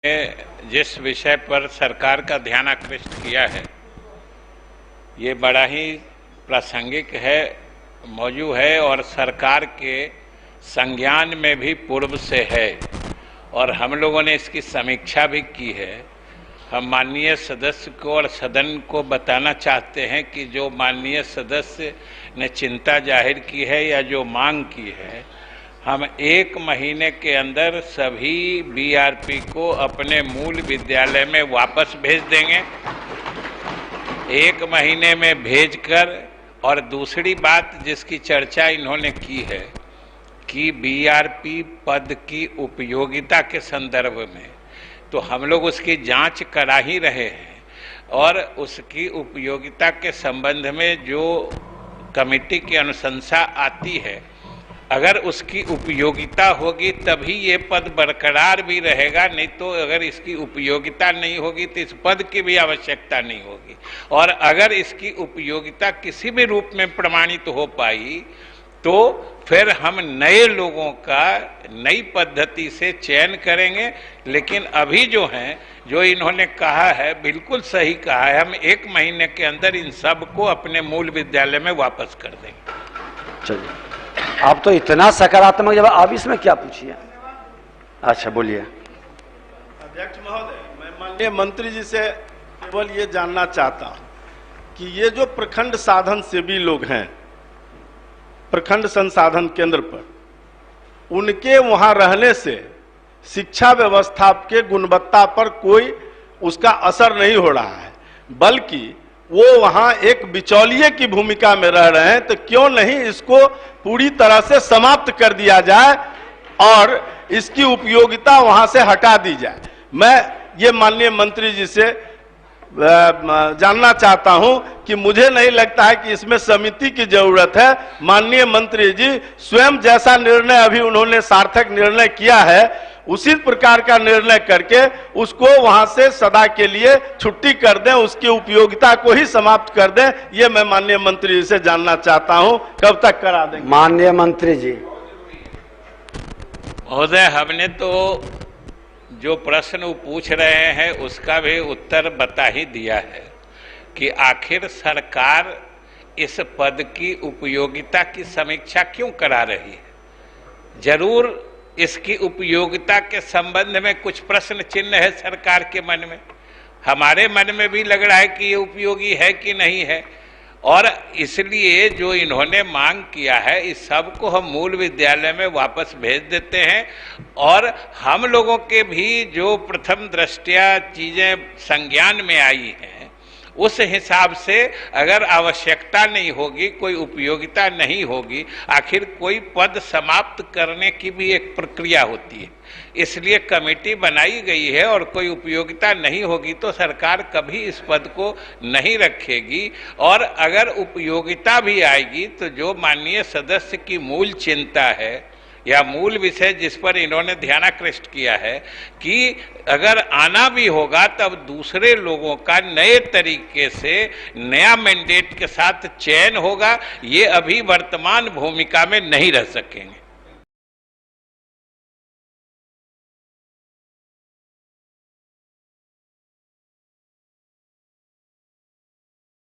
जिस विषय पर सरकार का ध्यान आकृष्ट किया है ये बड़ा ही प्रासंगिक है, मौजूद है और सरकार के संज्ञान में भी पूर्व से है और हम लोगों ने इसकी समीक्षा भी की है। हम माननीय सदस्य को और सदन को बताना चाहते हैं कि जो माननीय सदस्य ने चिंता जाहिर की है या जो मांग की है, हम 1 महीने के अंदर सभी बीआरपी को अपने मूल विद्यालय में वापस भेज देंगे। 1 महीने में भेजकर, और दूसरी बात जिसकी चर्चा इन्होंने की है कि बीआरपी पद की उपयोगिता के संदर्भ में, तो हम लोग उसकी जांच करा ही रहे हैं और उसकी उपयोगिता के संबंध में जो कमेटी की अनुशंसा आती है, अगर उसकी उपयोगिता होगी तभी ये पद बरकरार भी रहेगा, नहीं तो अगर इसकी उपयोगिता नहीं होगी तो इस पद की भी आवश्यकता नहीं होगी। और अगर इसकी उपयोगिता किसी भी रूप में प्रमाणित हो पाई तो फिर हम नए लोगों का नई पद्धति से चयन करेंगे। लेकिन अभी जो हैं, जो इन्होंने कहा है बिल्कुल सही कहा है, हम 1 महीने के अंदर इन सब को अपने मूल विद्यालय में वापस कर देंगे। चलिए, आप तो इतना सकारात्मक जवाब, आप इसमें क्या पूछिए? अच्छा बोलिए। अध्यक्ष महोदय, मैं माननीय मंत्री जी से केवल ये जानना चाहता हूं कि ये जो प्रखंड साधन सेवी लोग हैं प्रखंड संसाधन केंद्र पर, उनके वहां रहने से शिक्षा व्यवस्था के गुणवत्ता पर कोई उसका असर नहीं हो रहा है, बल्कि वो वहां एक बिचौलिए की भूमिका में रह रहे हैं। तो क्यों नहीं इसको पूरी तरह से समाप्त कर दिया जाए और इसकी उपयोगिता वहां से हटा दी जाए। मैं ये माननीय मंत्री जी से जानना चाहता हूं कि मुझे नहीं लगता है कि इसमें समिति की जरूरत है। माननीय मंत्री जी स्वयं जैसा निर्णय अभी उन्होंने सार्थक निर्णय किया है, उसी प्रकार का निर्णय करके उसको वहां से सदा के लिए छुट्टी कर दें, उसकी उपयोगिता को ही समाप्त कर दें। ये मैं माननीय मंत्री जी से जानना चाहता हूं, कब तक करा देंगे? माननीय मंत्री जी। महोदय, हमने तो जो प्रश्न वो पूछ रहे हैं उसका भी उत्तर बता ही दिया है कि आखिर सरकार इस पद की उपयोगिता की समीक्षा क्यों करा रही है। जरूर इसकी उपयोगिता के संबंध में कुछ प्रश्न चिन्ह है सरकार के मन में, हमारे मन में भी लग रहा है कि ये उपयोगी है कि नहीं है, और इसलिए जो इन्होंने मांग किया है इस सब को हम मूल विद्यालय में वापस भेज देते हैं। और हम लोगों के भी जो प्रथम दृष्टया चीजें संज्ञान में आई हैं उस हिसाब से अगर आवश्यकता नहीं होगी, कोई उपयोगिता नहीं होगी, आखिर कोई पद समाप्त करने की भी एक प्रक्रिया होती है, इसलिए कमेटी बनाई गई है और कोई उपयोगिता नहीं होगी तो सरकार कभी इस पद को नहीं रखेगी। और अगर उपयोगिता भी आएगी तो जो माननीय सदस्य की मूल चिंता है या मूल विषय जिस पर इन्होंने ध्यानाकृष्ट किया है कि अगर आना भी होगा तब दूसरे लोगों का नए तरीके से नया मैंडेट के साथ चयन होगा, ये अभी वर्तमान भूमिका में नहीं रह सकेंगे।